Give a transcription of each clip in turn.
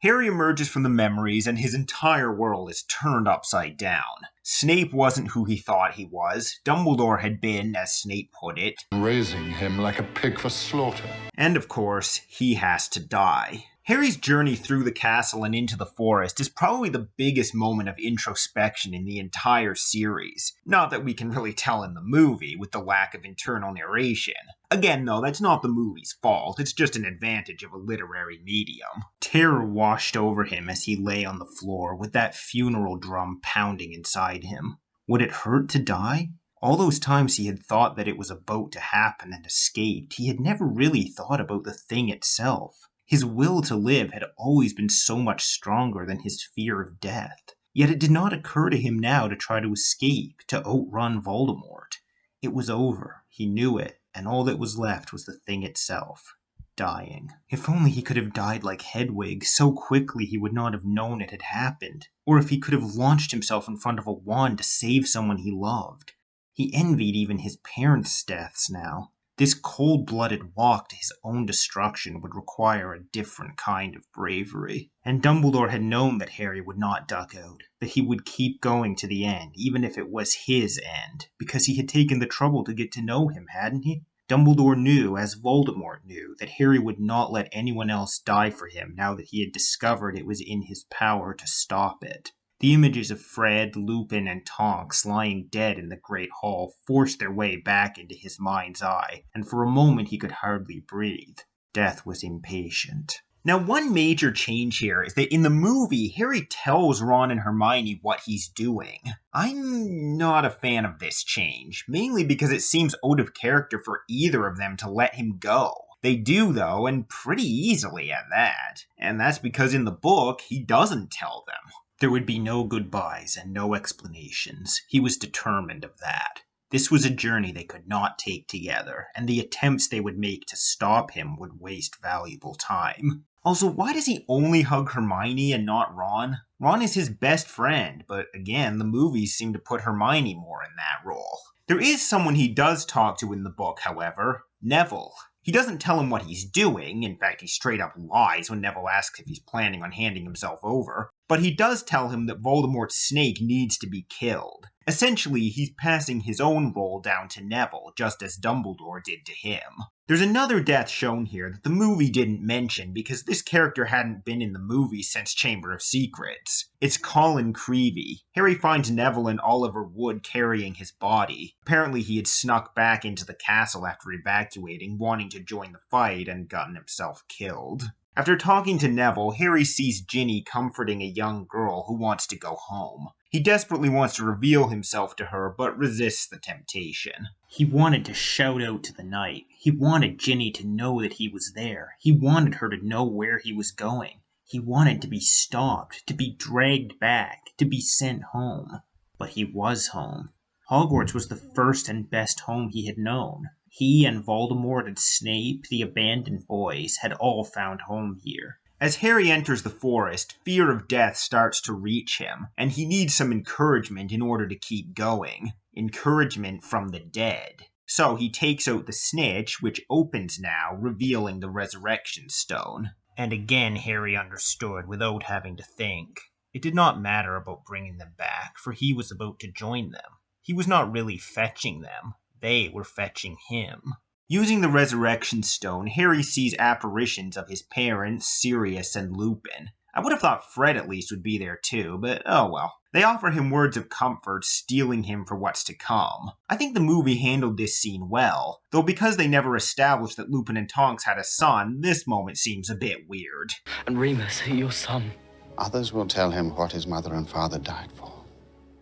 Harry emerges from the memories and his entire world is turned upside down. Snape wasn't who he thought he was. Dumbledore had been, as Snape put it, raising him like a pig for slaughter. And of course, he has to die. Harry's journey through the castle and into the forest is probably the biggest moment of introspection in the entire series. Not that we can really tell in the movie, with the lack of internal narration. Again, though, that's not the movie's fault, it's just an advantage of a literary medium. Terror washed over him as he lay on the floor, with that funeral drum pounding inside him. Would it hurt to die? All those times he had thought that it was about to happen and escaped, he had never really thought about the thing itself. His will to live had always been so much stronger than his fear of death. Yet it did not occur to him now to try to escape, to outrun Voldemort. It was over, he knew it, and all that was left was the thing itself. Dying. If only he could have died like Hedwig, so quickly he would not have known it had happened. Or if he could have launched himself in front of a wand to save someone he loved. He envied even his parents' deaths now. This cold-blooded walk to his own destruction would require a different kind of bravery. And Dumbledore had known that Harry would not duck out, that he would keep going to the end, even if it was his end, because he had taken the trouble to get to know him, hadn't he? Dumbledore knew, as Voldemort knew, that Harry would not let anyone else die for him now that he had discovered it was in his power to stop it. The images of Fred, Lupin, and Tonks lying dead in the Great Hall forced their way back into his mind's eye, and for a moment he could hardly breathe. Death was impatient. Now, one major change here is that in the movie, Harry tells Ron and Hermione what he's doing. I'm not a fan of this change, mainly because it seems out of character for either of them to let him go. They do, though, and pretty easily at that. And that's because in the book, he doesn't tell them. There would be no goodbyes and no explanations. He was determined of that. This was a journey they could not take together, and the attempts they would make to stop him would waste valuable time. Also, why does he only hug Hermione and not Ron? Ron is his best friend, but again, the movies seem to put Hermione more in that role. There is someone he does talk to in the book, however, Neville. He doesn't tell him what he's doing, in fact he straight up lies when Neville asks if he's planning on handing himself over, but he does tell him that Voldemort's snake needs to be killed. Essentially, he's passing his own role down to Neville, just as Dumbledore did to him. There's another death shown here that the movie didn't mention because this character hadn't been in the movie since Chamber of Secrets. It's Colin Creevey. Harry finds Neville and Oliver Wood carrying his body. Apparently he had snuck back into the castle after evacuating, wanting to join the fight, and gotten himself killed. After talking to Neville, Harry sees Ginny comforting a young girl who wants to go home. He desperately wants to reveal himself to her, but resists the temptation. He wanted to shout out to the night. He wanted Ginny to know that he was there. He wanted her to know where he was going. He wanted to be stopped, to be dragged back, to be sent home. But he was home. Hogwarts was the first and best home he had known. He and Voldemort and Snape, the abandoned boys, had all found home here. As Harry enters the forest, fear of death starts to reach him, and he needs some encouragement in order to keep going. Encouragement from the dead. So he takes out the snitch, which opens now, revealing the resurrection stone. And again Harry understood without having to think. It did not matter about bringing them back, for he was about to join them. He was not really fetching them. They were fetching him. Using the resurrection stone, Harry sees apparitions of his parents, Sirius, and Lupin. I would have thought Fred at least would be there too, but oh well. They offer him words of comfort, steeling him for what's to come. I think the movie handled this scene well, though because they never established that Lupin and Tonks had a son, this moment seems a bit weird. And Remus, your son. Others will tell him what his mother and father died for.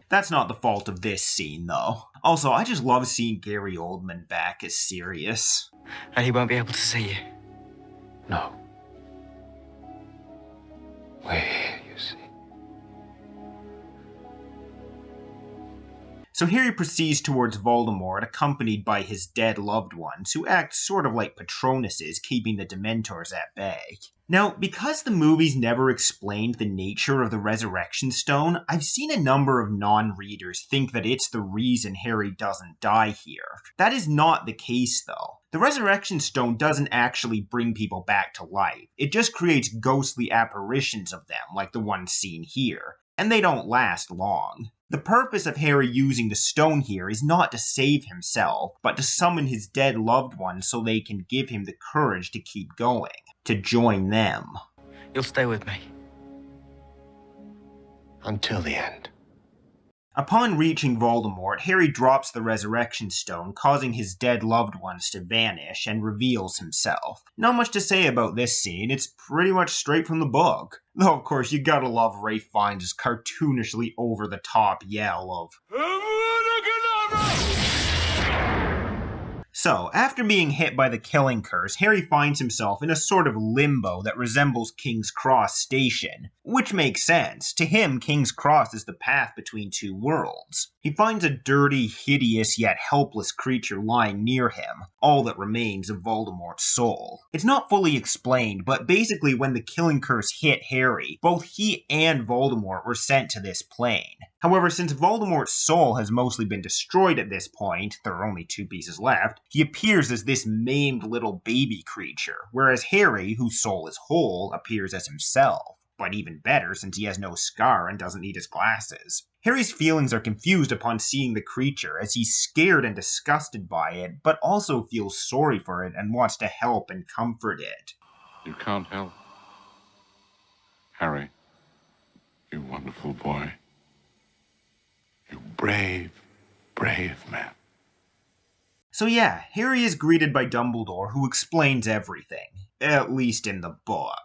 That's not the fault of this scene, though. Also, I just love seeing Gary Oldman back as Sirius. And he won't be able to see you. No. We're here, you see. So Harry proceeds towards Voldemort, accompanied by his dead loved ones, who act sort of like Patronuses, keeping the Dementors at bay. Now, because the movies never explained the nature of the Resurrection Stone, I've seen a number of non-readers think that it's the reason Harry doesn't die here. That is not the case, though. The Resurrection Stone doesn't actually bring people back to life. It just creates ghostly apparitions of them, like the one seen here, and they don't last long. The purpose of Harry using the stone here is not to save himself, but to summon his dead loved ones so they can give him the courage to keep going, to join them. You'll stay with me. Until the end. Upon reaching Voldemort, Harry drops the Resurrection Stone, causing his dead loved ones to vanish, and reveals himself. Not much to say about this scene, it's pretty much straight from the book. Though of course you gotta love Ralph Fiennes' cartoonishly over-the-top yell of So, after being hit by the killing curse, Harry finds himself in a sort of limbo that resembles King's Cross Station. Which makes sense. To him, King's Cross is the path between two worlds. He finds a dirty, hideous, yet helpless creature lying near him, all that remains of Voldemort's soul. It's not fully explained, but basically when the killing curse hit Harry, both he and Voldemort were sent to this plane. However, since Voldemort's soul has mostly been destroyed at this point, there are only 2 pieces left, he appears as this maimed little baby creature, whereas Harry, whose soul is whole, appears as himself. But even better, since he has no scar and doesn't need his glasses. Harry's feelings are confused upon seeing the creature, as he's scared and disgusted by it, but also feels sorry for it and wants to help and comfort it. You can't help. Harry, you wonderful boy. You brave, brave man. So yeah, Harry is greeted by Dumbledore, who explains everything. At least in the book.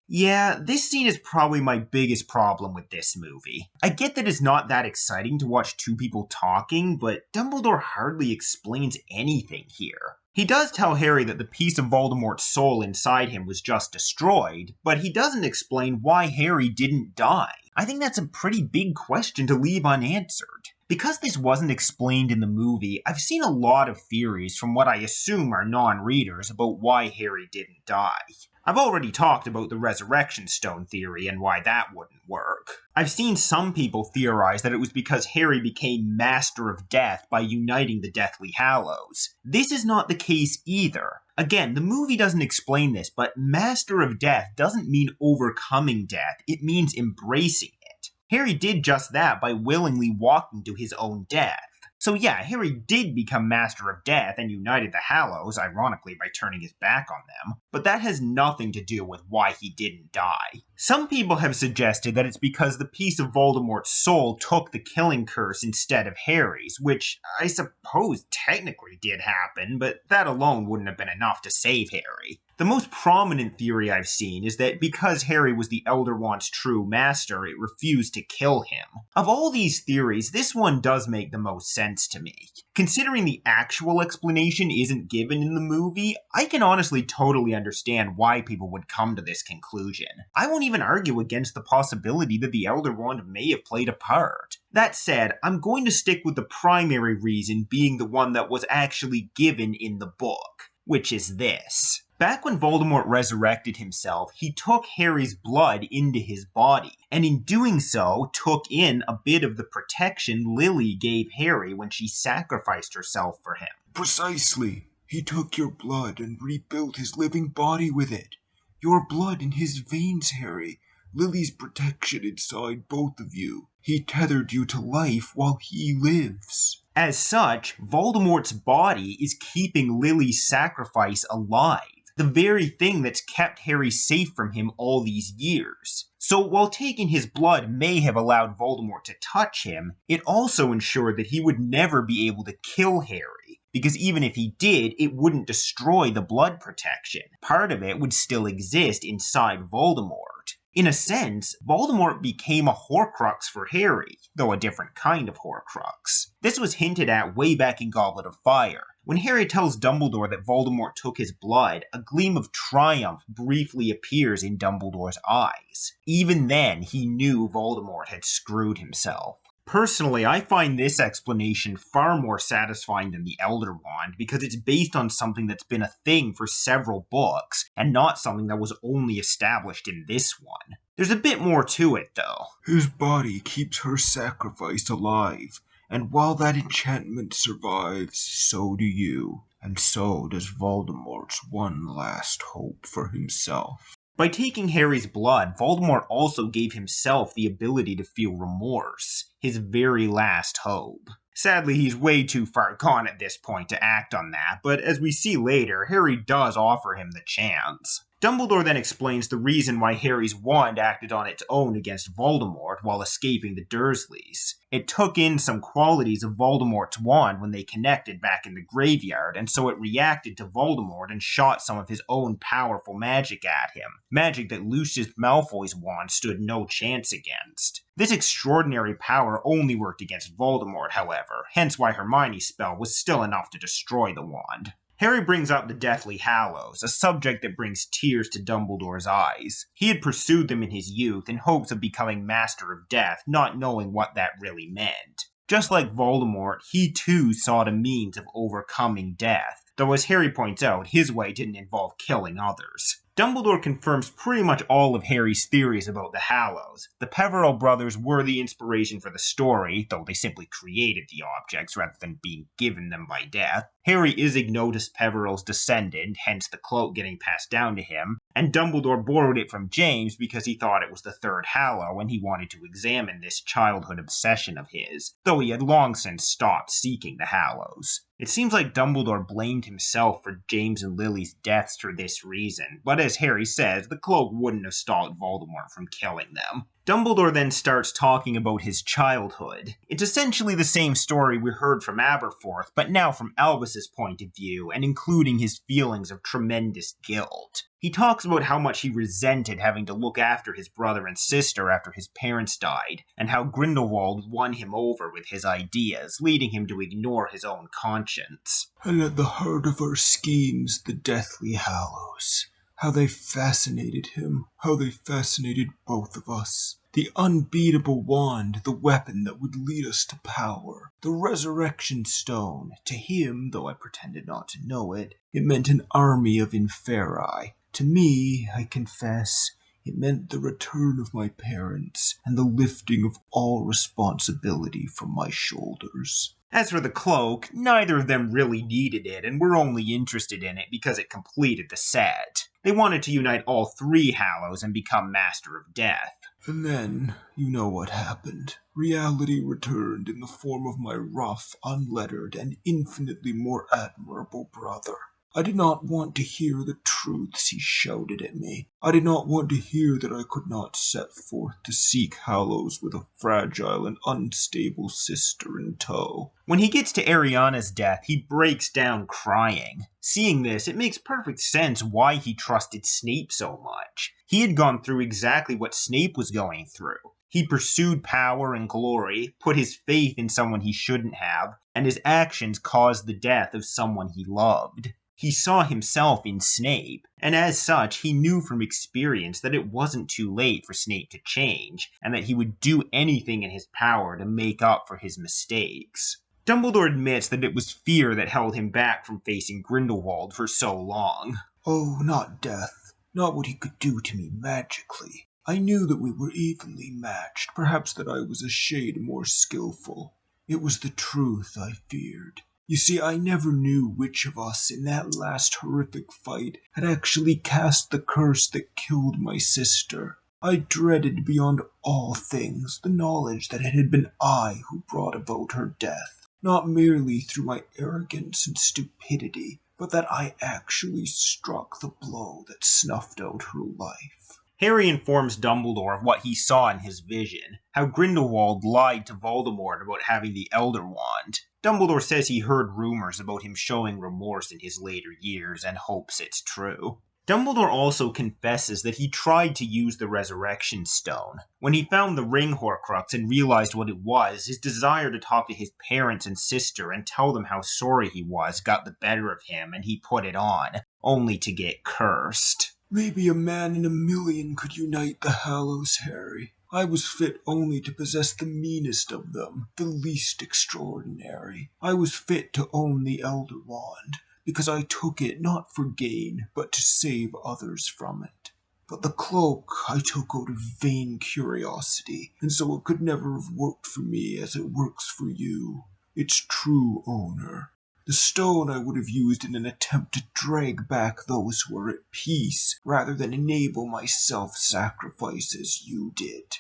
Yeah, this scene is probably my biggest problem with this movie. I get that it's not that exciting to watch 2 people talking, but Dumbledore hardly explains anything here. He does tell Harry that the piece of Voldemort's soul inside him was just destroyed, but he doesn't explain why Harry didn't die. I think that's a pretty big question to leave unanswered. Because this wasn't explained in the movie, I've seen a lot of theories from what I assume are non-readers about why Harry didn't die. I've already talked about the Resurrection Stone theory and why that wouldn't work. I've seen some people theorize that it was because Harry became Master of Death by uniting the Deathly Hallows. This is not the case either. Again, the movie doesn't explain this, but Master of Death doesn't mean overcoming death, it means embracing it. Harry did just that by willingly walking to his own death. So yeah, Harry did become Master of Death and united the Hallows, ironically by turning his back on them, but that has nothing to do with why he didn't die. Some people have suggested that it's because the piece of Voldemort's soul took the killing curse instead of Harry's, which I suppose technically did happen, but that alone wouldn't have been enough to save Harry. The most prominent theory I've seen is that because Harry was the Elder Wand's true master, it refused to kill him. Of all these theories, this one does make the most sense to me. Considering the actual explanation isn't given in the movie, I can honestly totally understand why people would come to this conclusion. I won't even argue against the possibility that the Elder Wand may have played a part. That said, I'm going to stick with the primary reason being the one that was actually given in the book, which is this. Back when Voldemort resurrected himself, he took Harry's blood into his body, and in doing so, took in a bit of the protection Lily gave Harry when she sacrificed herself for him. Precisely. He took your blood and rebuilt his living body with it. Your blood in his veins, Harry. Lily's protection inside both of you. He tethered you to life while he lives. As such, Voldemort's body is keeping Lily's sacrifice alive. The very thing that's kept Harry safe from him all these years. So while taking his blood may have allowed Voldemort to touch him, it also ensured that he would never be able to kill Harry, because even if he did, it wouldn't destroy the blood protection. Part of it would still exist inside Voldemort. In a sense, Voldemort became a Horcrux for Harry, though a different kind of Horcrux. This was hinted at way back in Goblet of Fire. When Harry tells Dumbledore that Voldemort took his blood, a gleam of triumph briefly appears in Dumbledore's eyes. Even then, he knew Voldemort had screwed himself. Personally, I find this explanation far more satisfying than the Elder Wand because it's based on something that's been a thing for several books, and not something that was only established in this one. There's a bit more to it, though. His body keeps her sacrifice alive, and while that enchantment survives, so do you. and so does Voldemort's one last hope for himself. By taking Harry's blood, Voldemort also gave himself the ability to feel remorse, his very last hope. Sadly, he's way too far gone at this point to act on that, but as we see later, Harry does offer him the chance. Dumbledore then explains the reason why Harry's wand acted on its own against Voldemort while escaping the Dursleys. It took in some qualities of Voldemort's wand when they connected back in the graveyard, and so it reacted to Voldemort and shot some of his own powerful magic at him. Magic that Lucius Malfoy's wand stood no chance against. This extraordinary power only worked against Voldemort, however, hence why Hermione's spell was still enough to destroy the wand. Harry brings up the Deathly Hallows, a subject that brings tears to Dumbledore's eyes. He had pursued them in his youth in hopes of becoming Master of Death, not knowing what that really meant. Just like Voldemort, he too sought a means of overcoming death, though as Harry points out, his way didn't involve killing others. Dumbledore confirms pretty much all of Harry's theories about the Hallows. The Peverell brothers were the inspiration for the story, though they simply created the objects rather than being given them by death. Harry is Ignotus Peverell's descendant, hence the cloak getting passed down to him, and Dumbledore borrowed it from James because he thought it was the third Hallow and he wanted to examine this childhood obsession of his, though he had long since stopped seeking the Hallows. It seems like Dumbledore blamed himself for James and Lily's deaths for this reason, but as Harry says, the cloak wouldn't have stopped Voldemort from killing them. Dumbledore then starts talking about his childhood. It's essentially the same story we heard from Aberforth, but now from Albus's point of view, and including his feelings of tremendous guilt. He talks about how much he resented having to look after his brother and sister after his parents died, and how Grindelwald won him over with his ideas, leading him to ignore his own conscience. And at the heart of our schemes, the Deathly Hallows. How they fascinated him, how they fascinated both of us. The unbeatable wand, the weapon that would lead us to power. The resurrection stone. To him, though I pretended not to know it, it meant an army of inferi. To me, I confess, it meant the return of my parents and the lifting of all responsibility from my shoulders. As for the cloak, neither of them really needed it and were only interested in it because it completed the set. They wanted to unite all three Hallows and become Master of Death. And then, you know what happened. Reality returned in the form of my rough, unlettered, and infinitely more admirable brother. I did not want to hear the truths he shouted at me. I did not want to hear that I could not set forth to seek Hallows with a fragile and unstable sister in tow. When he gets to Ariana's death, he breaks down crying. Seeing this, it makes perfect sense why he trusted Snape so much. He had gone through exactly what Snape was going through. He pursued power and glory, put his faith in someone he shouldn't have, and his actions caused the death of someone he loved. He saw himself in Snape, and as such, he knew from experience that it wasn't too late for Snape to change, and that he would do anything in his power to make up for his mistakes. Dumbledore admits that it was fear that held him back from facing Grindelwald for so long. Oh, not death. Not what he could do to me magically. I knew that we were evenly matched, perhaps that I was a shade more skillful. It was the truth I feared. You see, I never knew which of us in that last horrific fight had actually cast the curse that killed my sister. I dreaded beyond all things the knowledge that it had been I who brought about her death, not merely through my arrogance and stupidity, but that I actually struck the blow that snuffed out her life. Harry informs Dumbledore of what he saw in his vision, how Grindelwald lied to Voldemort about having the Elder Wand. Dumbledore says he heard rumors about him showing remorse in his later years and hopes it's true. Dumbledore also confesses that he tried to use the Resurrection Stone. When he found the ring Horcrux and realized what it was, his desire to talk to his parents and sister and tell them how sorry he was got the better of him and he put it on, only to get cursed. Maybe a man in a million could unite the Hallows, Harry. I was fit only to possess the meanest of them, the least extraordinary. I was fit to own the Elder Wand, because I took it not for gain, but to save others from it. But the cloak I took out of vain curiosity, and so it could never have worked for me as it works for you, its true owner. The stone I would have used in an attempt to drag back those who are at peace, rather than enable my self-sacrifice as you did.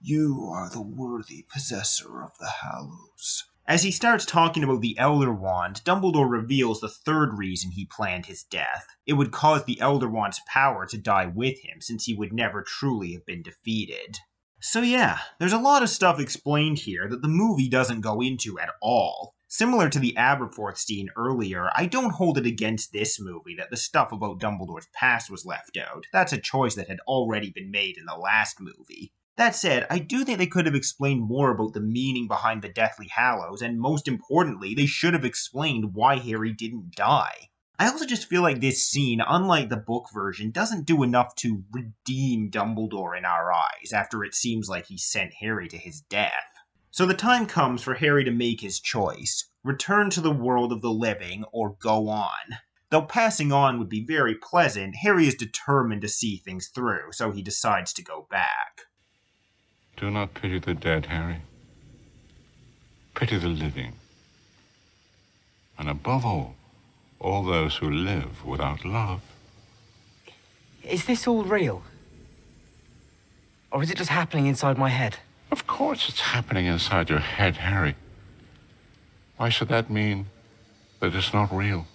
You are the worthy possessor of the Hallows. As he starts talking about the Elder Wand, Dumbledore reveals the third reason he planned his death. It would cause the Elder Wand's power to die with him, since he would never truly have been defeated. So yeah, there's a lot of stuff explained here that the movie doesn't go into at all. Similar to the Aberforth scene earlier, I don't hold it against this movie that the stuff about Dumbledore's past was left out. That's a choice that had already been made in the last movie. That said, I do think they could have explained more about the meaning behind the Deathly Hallows, and most importantly, they should have explained why Harry didn't die. I also just feel like this scene, unlike the book version, doesn't do enough to redeem Dumbledore in our eyes, after it seems like he sent Harry to his death. So the time comes for Harry to make his choice: return to the world of the living, or go on. Though passing on would be very pleasant, Harry is determined to see things through, so he decides to go back. Do not pity the dead, Harry. Pity the living. And above all those who live without love. Is this all real? Or is it just happening inside my head? Of course it's happening inside your head, Harry. Why should that mean that it's not real?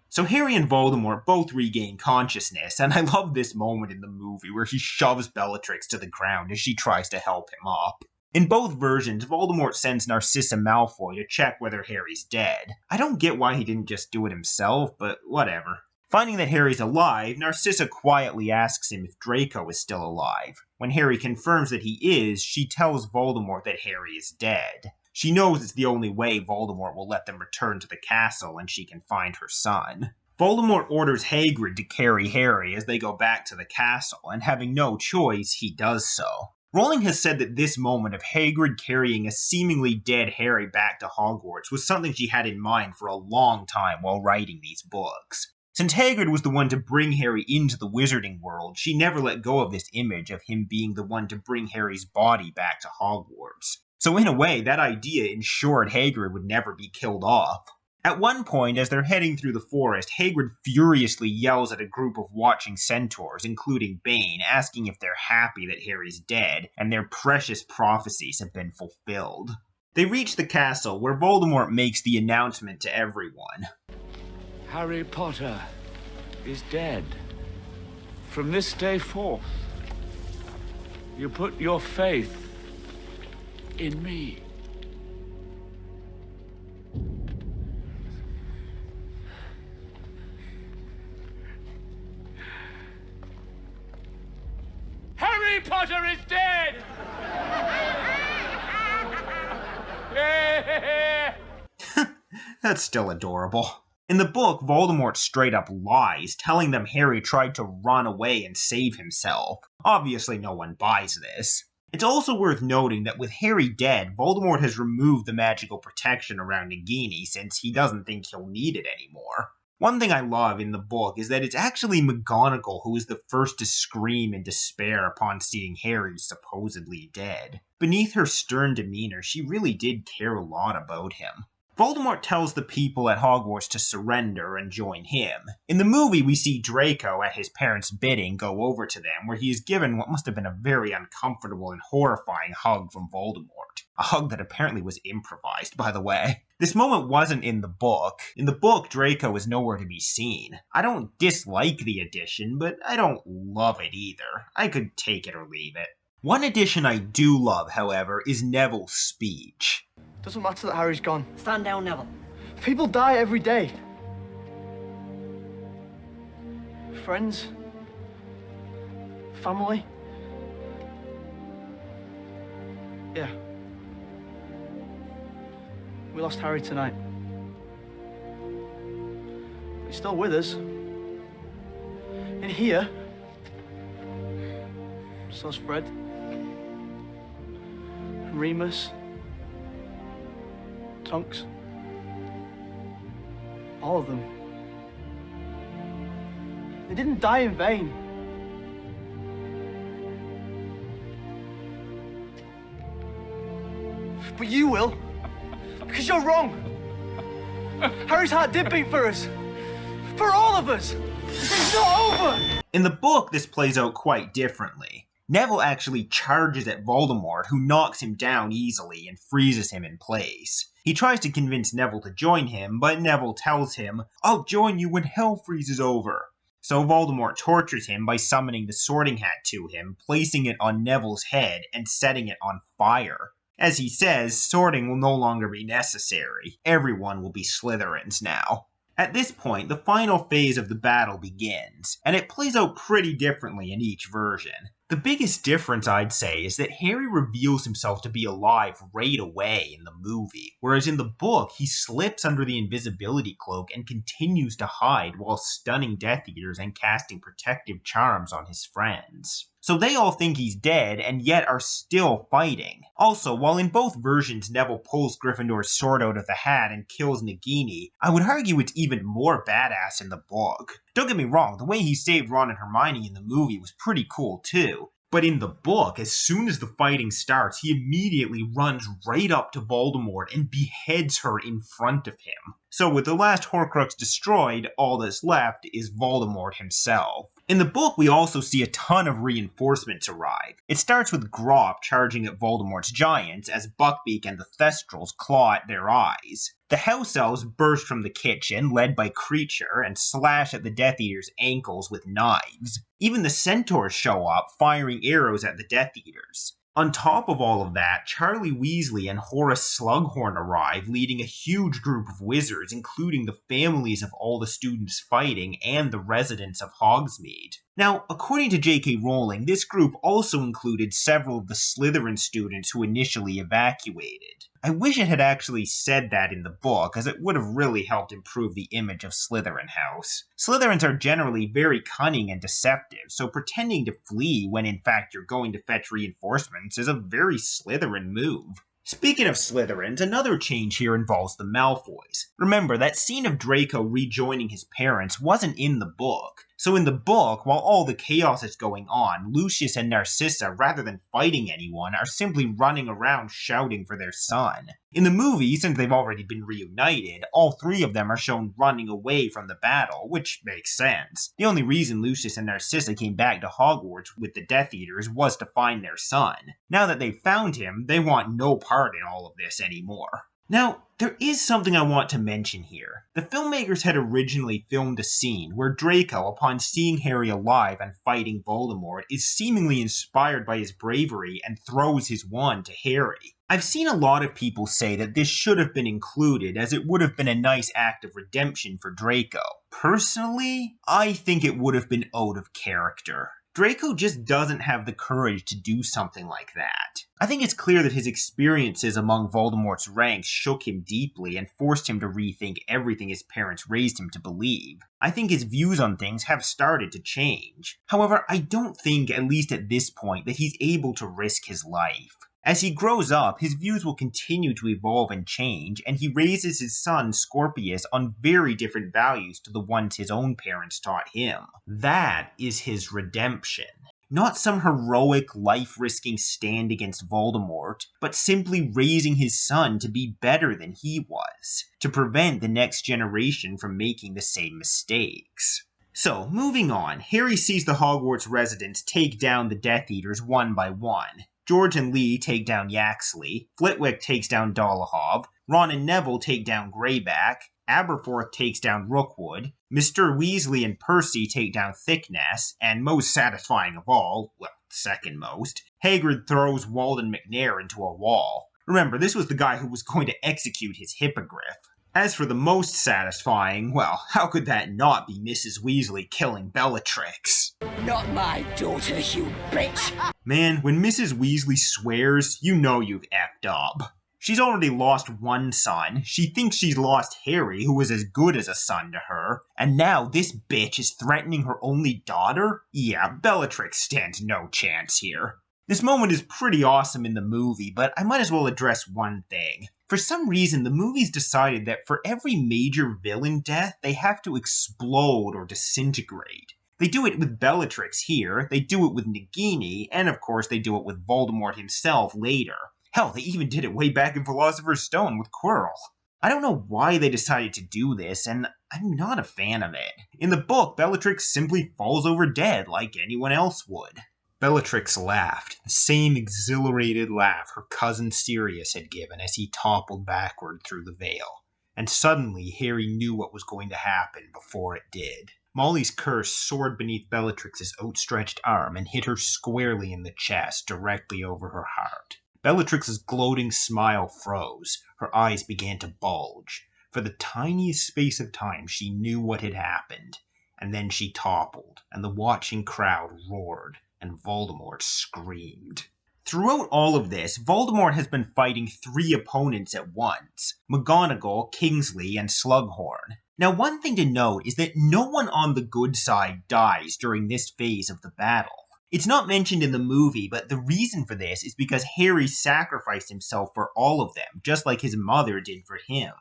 So Harry and Voldemort both regain consciousness, and I love this moment in the movie where he shoves Bellatrix to the ground as she tries to help him up. In both versions, Voldemort sends Narcissa Malfoy to check whether Harry's dead. I don't get why he didn't just do it himself, but whatever. Finding that Harry's alive, Narcissa quietly asks him if Draco is still alive. When Harry confirms that he is, she tells Voldemort that Harry is dead. She knows it's the only way Voldemort will let them return to the castle and she can find her son. Voldemort orders Hagrid to carry Harry as they go back to the castle, and having no choice, he does so. Rowling has said that this moment of Hagrid carrying a seemingly dead Harry back to Hogwarts was something she had in mind for a long time while writing these books. Since Hagrid was the one to bring Harry into the wizarding world, she never let go of this image of him being the one to bring Harry's body back to Hogwarts. So in a way, that idea ensured Hagrid would never be killed off. At one point, as they're heading through the forest, Hagrid furiously yells at a group of watching centaurs, including Bane, asking if they're happy that Harry's dead, and their precious prophecies have been fulfilled. They reach the castle, where Voldemort makes the announcement to everyone. Harry Potter is dead. From this day forth, you put your faith in me. Harry Potter is dead! That's still adorable. In the book, Voldemort straight up lies, telling them Harry tried to run away and save himself. Obviously, no one buys this. It's also worth noting that with Harry dead, Voldemort has removed the magical protection around Nagini since he doesn't think he'll need it anymore. One thing I love in the book is that it's actually McGonagall who is the first to scream in despair upon seeing Harry supposedly dead. Beneath her stern demeanor, she really did care a lot about him. Voldemort tells the people at Hogwarts to surrender and join him. In the movie, we see Draco, at his parents' bidding, go over to them, where he is given what must have been a very uncomfortable and horrifying hug from Voldemort. A hug that apparently was improvised, by the way. This moment wasn't in the book. In the book, Draco is nowhere to be seen. I don't dislike the addition, but I don't love it either. I could take it or leave it. One addition I do love, however, is Neville's speech. Doesn't matter that Harry's gone. Stand down, Neville. People die every day. Friends. Family. Yeah. We lost Harry tonight. But he's still with us. In here. So's Fred. And Remus. Tonks. All of them. They didn't die in vain. But you will. Because you're wrong. Harry's heart did beat for us. For all of us. It's not over. In the book, this plays out quite differently. Neville actually charges at Voldemort, who knocks him down easily and freezes him in place. He tries to convince Neville to join him, but Neville tells him, "I'll join you when hell freezes over." So Voldemort tortures him by summoning the Sorting Hat to him, placing it on Neville's head and setting it on fire. As he says, sorting will no longer be necessary. Everyone will be Slytherins now. At this point, the final phase of the battle begins, and it plays out pretty differently in each version. The biggest difference, I'd say, is that Harry reveals himself to be alive right away in the movie, whereas in the book, he slips under the invisibility cloak and continues to hide while stunning Death Eaters and casting protective charms on his friends. So they all think he's dead, and yet are still fighting. Also, while in both versions Neville pulls Gryffindor's sword out of the hat and kills Nagini, I would argue it's even more badass in the book. Don't get me wrong, the way he saved Ron and Hermione in the movie was pretty cool too. But in the book, as soon as the fighting starts, he immediately runs right up to Voldemort and beheads her in front of him. So with the last Horcrux destroyed, all that's left is Voldemort himself. In the book, we also see a ton of reinforcements arrive. It starts with Grop charging at Voldemort's giants as Buckbeak and the Thestrals claw at their eyes. The House Elves burst from the kitchen, led by Creature, and slash at the Death Eaters' ankles with knives. Even the Centaurs show up, firing arrows at the Death Eaters. On top of all of that, Charlie Weasley and Horace Slughorn arrive, leading a huge group of wizards, including the families of all the students fighting and the residents of Hogsmeade. Now, according to J.K. Rowling, this group also included several of the Slytherin students who initially evacuated. I wish it had actually said that in the book, as it would have really helped improve the image of Slytherin House. Slytherins are generally very cunning and deceptive, so pretending to flee when in fact you're going to fetch reinforcements is a very Slytherin move. Speaking of Slytherins, another change here involves the Malfoys. Remember, that scene of Draco rejoining his parents wasn't in the book. So in the book, while all the chaos is going on, Lucius and Narcissa, rather than fighting anyone, are simply running around shouting for their son. In the movie, since they've already been reunited, all three of them are shown running away from the battle, which makes sense. The only reason Lucius and Narcissa came back to Hogwarts with the Death Eaters was to find their son. Now that they've found him, they want no part in all of this anymore. Now, there is something I want to mention here. The filmmakers had originally filmed a scene where Draco, upon seeing Harry alive and fighting Voldemort, is seemingly inspired by his bravery and throws his wand to Harry. I've seen a lot of people say that this should have been included, as it would have been a nice act of redemption for Draco. Personally, I think it would have been out of character. Draco just doesn't have the courage to do something like that. I think it's clear that his experiences among Voldemort's ranks shook him deeply and forced him to rethink everything his parents raised him to believe. I think his views on things have started to change. However, I don't think, at least at this point, that he's able to risk his life. As he grows up, his views will continue to evolve and change, and he raises his son, Scorpius, on very different values to the ones his own parents taught him. That is his redemption. Not some heroic, life-risking stand against Voldemort, but simply raising his son to be better than he was, to prevent the next generation from making the same mistakes. So, moving on, Harry sees the Hogwarts residents take down the Death Eaters one by one. George and Lee take down Yaxley, Flitwick takes down Dolohov, Ron and Neville take down Greyback, Aberforth takes down Rookwood, Mr. Weasley and Percy take down Thickness, and most satisfying of all, well, second most, Hagrid throws Walden McNair into a wall. Remember, this was the guy who was going to execute his hippogriff. As for the most satisfying, well, how could that not be Mrs. Weasley killing Bellatrix? Not my daughter, you bitch! Man, when Mrs. Weasley swears, you know you've effed up. She's already lost one son, she thinks she's lost Harry, who was as good as a son to her, and now this bitch is threatening her only daughter? Yeah, Bellatrix stands no chance here. This moment is pretty awesome in the movie, but I might as well address one thing. For some reason, the movie's decided that for every major villain death, they have to explode or disintegrate. They do it with Bellatrix here, they do it with Nagini, and of course they do it with Voldemort himself later. Hell, they even did it way back in Philosopher's Stone with Quirrell. I don't know why they decided to do this, and I'm not a fan of it. In the book, Bellatrix simply falls over dead like anyone else would. Bellatrix laughed, the same exhilarated laugh her cousin Sirius had given as he toppled backward through the veil. And suddenly, Harry knew what was going to happen before it did. Molly's curse soared beneath Bellatrix's outstretched arm and hit her squarely in the chest, directly over her heart. Bellatrix's gloating smile froze. Her eyes began to bulge. For the tiniest space of time, she knew what had happened. And then she toppled, and the watching crowd roared, and Voldemort screamed. Throughout all of this, Voldemort has been fighting 3 opponents at once: McGonagall, Kingsley, and Slughorn. Now, one thing to note is that no one on the good side dies during this phase of the battle. It's not mentioned in the movie, but the reason for this is because Harry sacrificed himself for all of them, just like his mother did for him.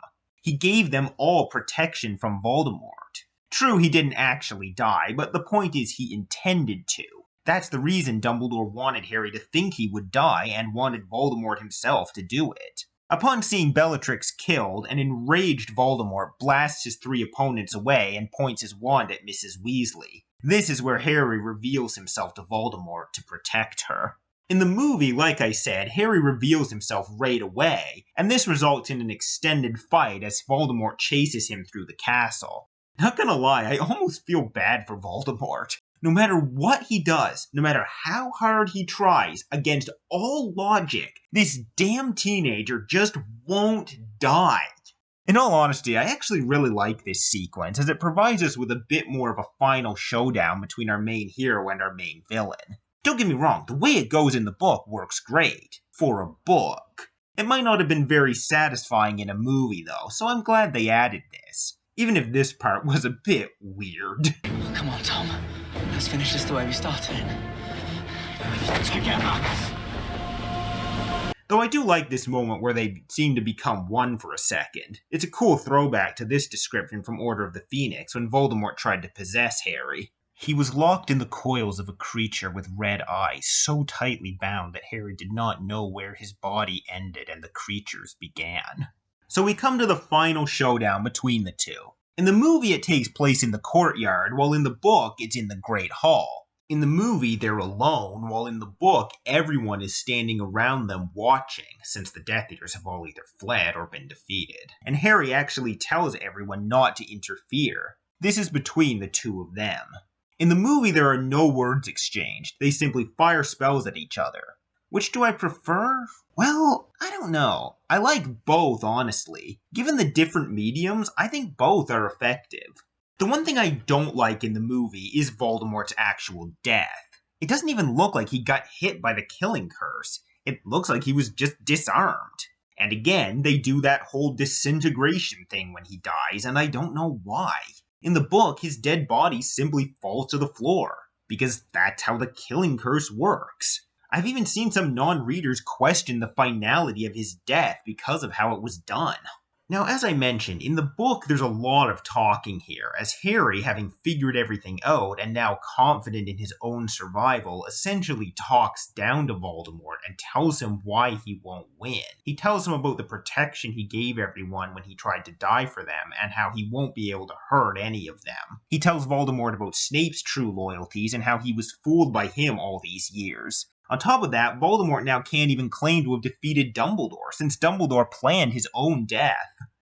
He gave them all protection from Voldemort. True, he didn't actually die, but the point is he intended to. That's the reason Dumbledore wanted Harry to think he would die and wanted Voldemort himself to do it. Upon seeing Bellatrix killed, an enraged Voldemort blasts his 3 opponents away and points his wand at Mrs. Weasley. This is where Harry reveals himself to Voldemort to protect her. In the movie, like I said, Harry reveals himself right away, and this results in an extended fight as Voldemort chases him through the castle. Not gonna lie, I almost feel bad for Voldemort. No matter what he does, no matter how hard he tries, against all logic, this damn teenager just won't die. In all honesty, I actually really like this sequence, as it provides us with a bit more of a final showdown between our main hero and our main villain. Don't get me wrong, the way it goes in the book works great. For a book. It might not have been very satisfying in a movie though, so I'm glad they added this. Even if this part was a bit weird. Come on, Tom. Let's finish this the way we started it. Together. Though I do like this moment where they seem to become one for a second. It's a cool throwback to this description from Order of the Phoenix when Voldemort tried to possess Harry. He was locked in the coils of a creature with red eyes, so tightly bound that Harry did not know where his body ended and the creature's began. So we come to the final showdown between the two. In the movie, it takes place in the courtyard, while in the book, it's in the Great Hall. In the movie, they're alone, while in the book, everyone is standing around them watching, since the Death Eaters have all either fled or been defeated. And Harry actually tells everyone not to interfere. This is between the two of them. In the movie, there are no words exchanged. They simply fire spells at each other. Which do I prefer? Well, I don't know. I like both, honestly. Given the different mediums, I think both are effective. The one thing I don't like in the movie is Voldemort's actual death. It doesn't even look like he got hit by the killing curse. It looks like he was just disarmed. And again, they do that whole disintegration thing when he dies, and I don't know why. In the book, his dead body simply falls to the floor, because that's how the killing curse works. I've even seen some non-readers question the finality of his death because of how it was done. Now, as I mentioned, in the book there's a lot of talking here, as Harry, having figured everything out and now confident in his own survival, essentially talks down to Voldemort and tells him why he won't win. He tells him about the protection he gave everyone when he tried to die for them, and how he won't be able to hurt any of them. He tells Voldemort about Snape's true loyalties and how he was fooled by him all these years. On top of that, Voldemort now can't even claim to have defeated Dumbledore, since Dumbledore planned his own death.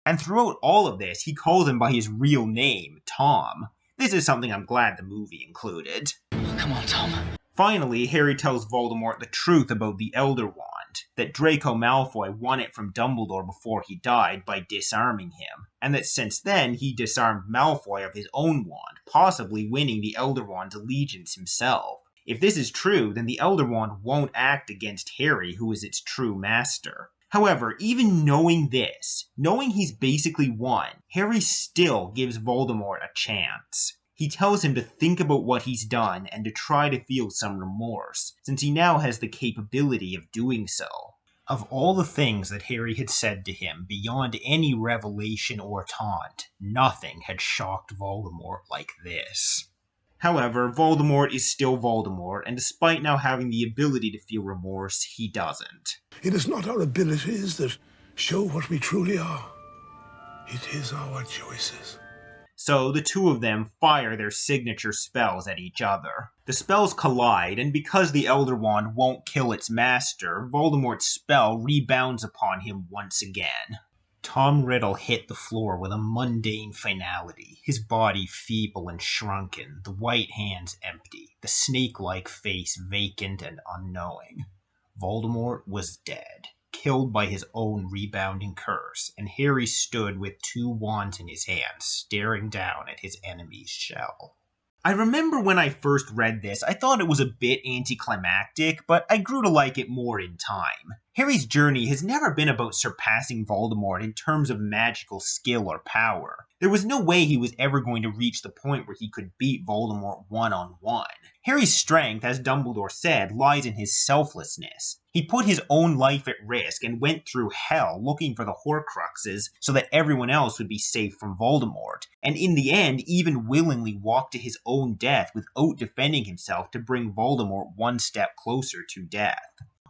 And throughout all of this, he calls him by his real name, Tom. This is something I'm glad the movie included. Come on, Tom. Finally, Harry tells Voldemort the truth about the Elder Wand, that Draco Malfoy won it from Dumbledore before he died by disarming him, and that since then he disarmed Malfoy of his own wand, possibly winning the Elder Wand's allegiance himself. If this is true, then the Elder Wand won't act against Harry, who is its true master. However, even knowing this, knowing he's basically won, Harry still gives Voldemort a chance. He tells him to think about what he's done and to try to feel some remorse, since he now has the capability of doing so. Of all the things that Harry had said to him, beyond any revelation or taunt, nothing had shocked Voldemort like this. However, Voldemort is still Voldemort, and despite now having the ability to feel remorse, he doesn't. It is not our abilities that show what we truly are, It is our choices. So the two of them fire their signature spells at each other. The spells collide, and because the Elder Wand won't kill its master, Voldemort's spell rebounds upon him once again. Tom Riddle hit the floor with a mundane finality, his body feeble and shrunken, the white hands empty, the snake-like face vacant and unknowing. Voldemort was dead, killed by his own rebounding curse, and Harry stood with two wands in his hands, staring down at his enemy's shell. I remember when I first read this, I thought it was a bit anticlimactic, but I grew to like it more in time. Harry's journey has never been about surpassing Voldemort in terms of magical skill or power. There was no way he was ever going to reach the point where he could beat Voldemort one-on-one. Harry's strength, as Dumbledore said, lies in his selflessness. He put his own life at risk and went through hell looking for the Horcruxes so that everyone else would be safe from Voldemort, and in the end even willingly walked to his own death without defending himself to bring Voldemort one step closer to death.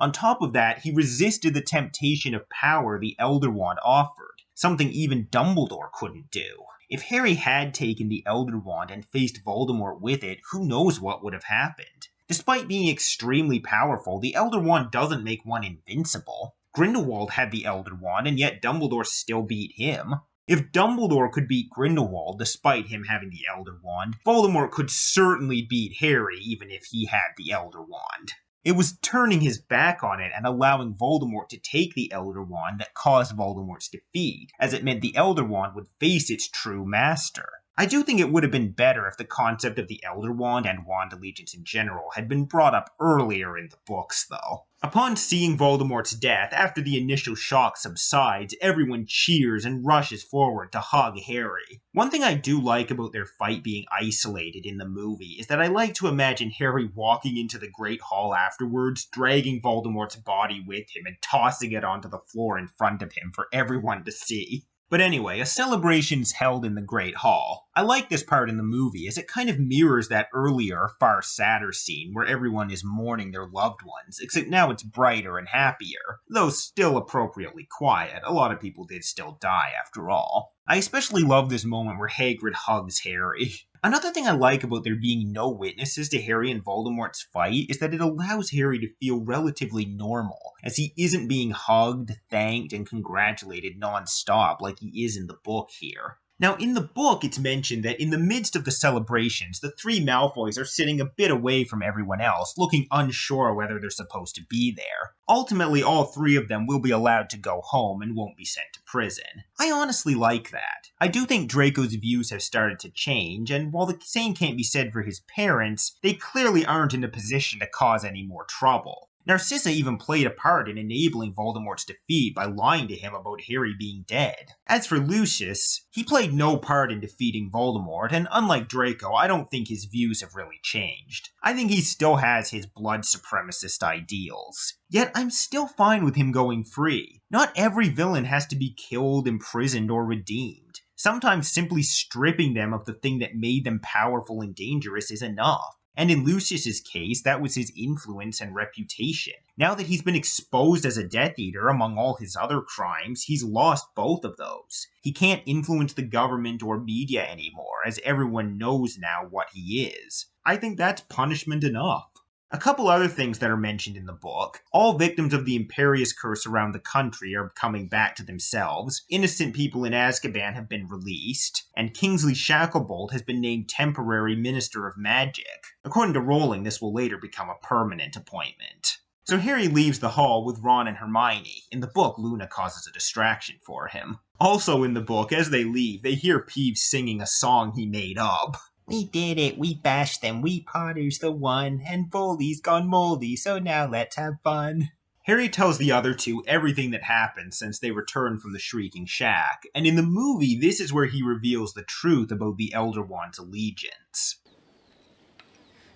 On top of that, he resisted the temptation of power the Elder Wand offered, something even Dumbledore couldn't do. If Harry had taken the Elder Wand and faced Voldemort with it, who knows what would have happened. Despite being extremely powerful, the Elder Wand doesn't make one invincible. Grindelwald had the Elder Wand, and yet Dumbledore still beat him. If Dumbledore could beat Grindelwald despite him having the Elder Wand, Voldemort could certainly beat Harry even if he had the Elder Wand. It was turning his back on it and allowing Voldemort to take the Elder Wand that caused Voldemort's defeat, as it meant the Elder Wand would face its true master. I do think it would have been better if the concept of the Elder Wand and wand allegiance in general had been brought up earlier in the books, though. Upon seeing Voldemort's death, after the initial shock subsides, everyone cheers and rushes forward to hug Harry. One thing I do like about their fight being isolated in the movie is that I like to imagine Harry walking into the Great Hall afterwards, dragging Voldemort's body with him and tossing it onto the floor in front of him for everyone to see. But anyway, a celebration's held in the Great Hall. I like this part in the movie as it kind of mirrors that earlier, far sadder scene where everyone is mourning their loved ones, except now it's brighter and happier, though still appropriately quiet. A lot of people did still die after all. I especially love this moment where Hagrid hugs Harry. Another thing I like about there being no witnesses to Harry and Voldemort's fight is that it allows Harry to feel relatively normal, as he isn't being hugged, thanked, and congratulated non-stop like he is in the book here. Now, in the book, it's mentioned that in the midst of the celebrations, the three Malfoys are sitting a bit away from everyone else, looking unsure whether they're supposed to be there. Ultimately, all three of them will be allowed to go home and won't be sent to prison. I honestly like that. I do think Draco's views have started to change, and while the same can't be said for his parents, they clearly aren't in a position to cause any more trouble. Narcissa even played a part in enabling Voldemort's defeat by lying to him about Harry being dead. As for Lucius, he played no part in defeating Voldemort, and unlike Draco, I don't think his views have really changed. I think he still has his blood supremacist ideals. Yet I'm still fine with him going free. Not every villain has to be killed, imprisoned, or redeemed. Sometimes simply stripping them of the thing that made them powerful and dangerous is enough. And in Lucius's case, that was his influence and reputation. Now that he's been exposed as a Death Eater among all his other crimes, he's lost both of those. He can't influence the government or media anymore, as everyone knows now what he is. I think that's punishment enough. A couple other things that are mentioned in the book. All victims of the Imperius Curse around the country are coming back to themselves, innocent people in Azkaban have been released, and Kingsley Shacklebolt has been named Temporary Minister of Magic. According to Rowling, this will later become a permanent appointment. So Harry leaves the hall with Ron and Hermione. In the book, Luna causes a distraction for him. Also in the book, as they leave, they hear Peeves singing a song he made up. We did it, we bashed them, we Potter's the one, and Voldy's gone moldy, so now let's have fun. Harry tells the other two everything that happened since they returned from the Shrieking Shack, and in the movie, this is where he reveals the truth about the Elder Wand's allegiance.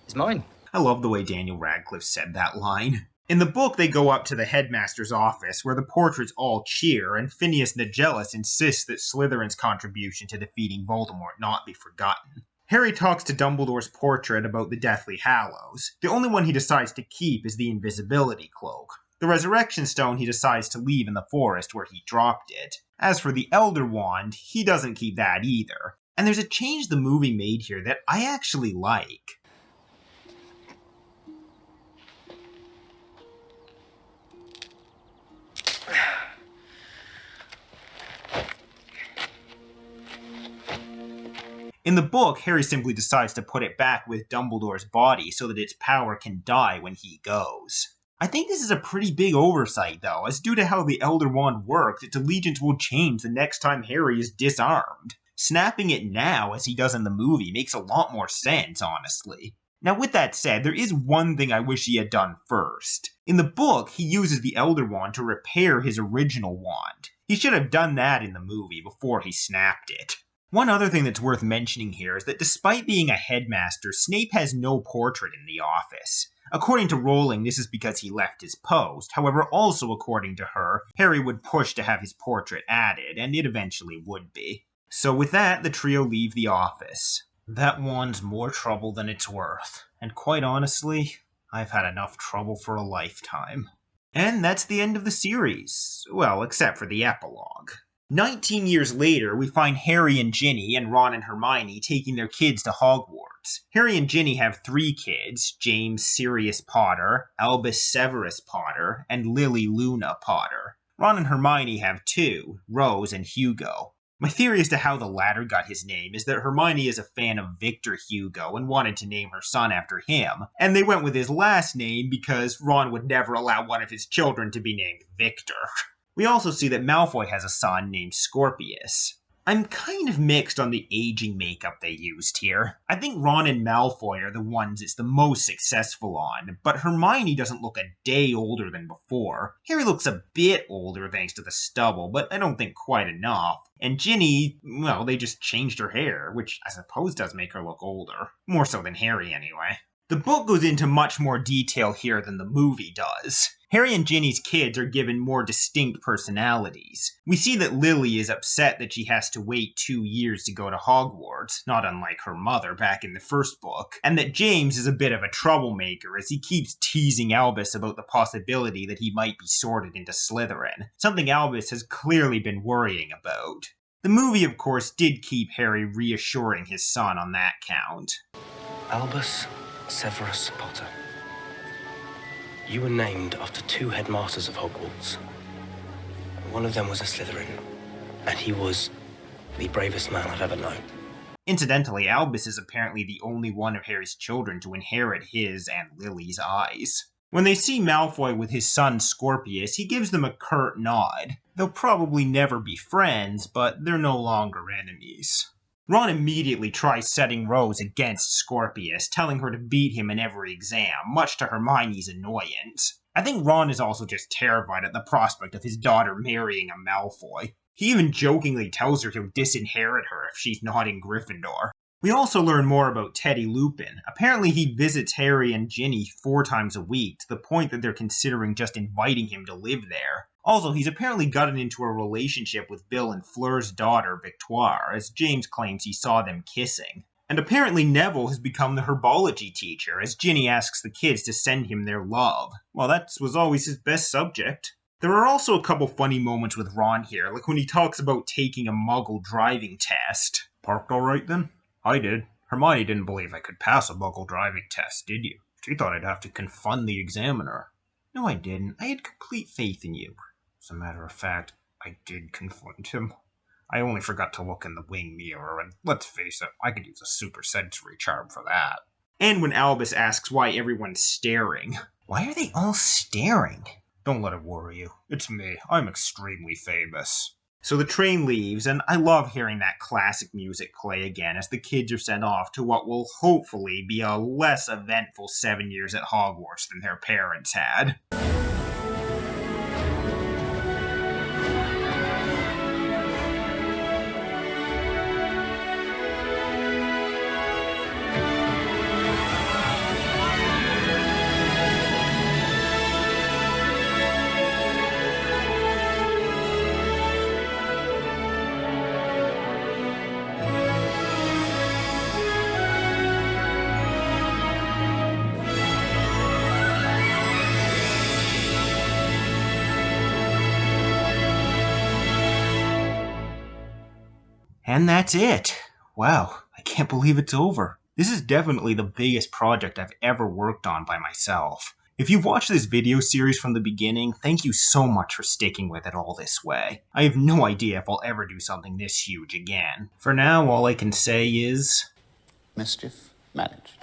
It's mine. I love the way Daniel Radcliffe said that line. In the book, they go up to the headmaster's office, where the portraits all cheer, and Phineas Nigellus insists that Slytherin's contribution to defeating Voldemort not be forgotten. Harry talks to Dumbledore's portrait about the Deathly Hallows. The only one he decides to keep is the invisibility cloak. The Resurrection Stone he decides to leave in the forest where he dropped it. As for the Elder Wand, he doesn't keep that either. And there's a change the movie made here that I actually like. In the book, Harry simply decides to put it back with Dumbledore's body so that its power can die when he goes. I think this is a pretty big oversight, though, as due to how the Elder Wand works, its allegiance will change the next time Harry is disarmed. Snapping it now, as he does in the movie, makes a lot more sense, honestly. Now, with that said, there is one thing I wish he had done first. In the book, he uses the Elder Wand to repair his original wand. He should have done that in the movie before he snapped it. One other thing that's worth mentioning here is that despite being a headmaster, Snape has no portrait in the office. According to Rowling, this is because he left his post. However, also according to her, Harry would push to have his portrait added, and it eventually would be. So with that, the trio leave the office. That wand's more trouble than it's worth, and quite honestly, I've had enough trouble for a lifetime. And that's the end of the series. Well, except for the epilogue. 19 years later, we find Harry and Ginny and Ron and Hermione taking their kids to Hogwarts. Harry and Ginny have 3 kids, James Sirius Potter, Albus Severus Potter, and Lily Luna Potter. Ron and Hermione have 2, Rose and Hugo. My theory as to how the latter got his name is that Hermione is a fan of Victor Hugo and wanted to name her son after him, and they went with his last name because Ron would never allow one of his children to be named Victor. We also see that Malfoy has a son named Scorpius. I'm kind of mixed on the aging makeup they used here. I think Ron and Malfoy are the ones it's the most successful on, but Hermione doesn't look a day older than before. Harry looks a bit older thanks to the stubble, but I don't think quite enough. And Ginny, well, they just changed her hair, which I suppose does make her look older. More so than Harry, anyway. The book goes into much more detail here than the movie does. Harry and Ginny's kids are given more distinct personalities. We see that Lily is upset that she has to wait 2 years to go to Hogwarts, not unlike her mother back in the first book, and that James is a bit of a troublemaker as he keeps teasing Albus about the possibility that he might be sorted into Slytherin, something Albus has clearly been worrying about. The movie, of course, did keep Harry reassuring his son on that count. Albus Severus Potter. You were named after 2 headmasters of Hogwarts. One of them was a Slytherin, and he was the bravest man I've ever known. Incidentally, Albus is apparently the only one of Harry's children to inherit his and Lily's eyes. When they see Malfoy with his son Scorpius, he gives them a curt nod. They'll probably never be friends, but they're no longer enemies. Ron immediately tries setting Rose against Scorpius, telling her to beat him in every exam, much to Hermione's annoyance. I think Ron is also just terrified at the prospect of his daughter marrying a Malfoy. He even jokingly tells her he'll disinherit her if she's not in Gryffindor. We also learn more about Teddy Lupin. Apparently he visits Harry and Ginny 4 times a week, to the point that they're considering just inviting him to live there. Also, he's apparently gotten into a relationship with Bill and Fleur's daughter, Victoire, as James claims he saw them kissing. And apparently Neville has become the herbology teacher, as Ginny asks the kids to send him their love. Well, that was always his best subject. There are also a couple funny moments with Ron here, like when he talks about taking a Muggle driving test. Parked alright then? I did. Hermione didn't believe I could pass a Muggle driving test, did you? She thought I'd have to confund the examiner. No, I didn't. I had complete faith in you. As a matter of fact, I did confront him. I only forgot to look in the wing mirror, and let's face it, I could use a super sensory charm for that. And when Albus asks why everyone's staring. Why are they all staring? Don't let it worry you. It's me. I'm extremely famous. So the train leaves, and I love hearing that classic music play again as the kids are sent off to what will hopefully be a less eventful 7 years at Hogwarts than their parents had. And that's it. Wow, I can't believe it's over. This is definitely the biggest project I've ever worked on by myself. If you've watched this video series from the beginning, thank you so much for sticking with it all this way. I have no idea if I'll ever do something this huge again. For now, all I can say is... Mischief managed.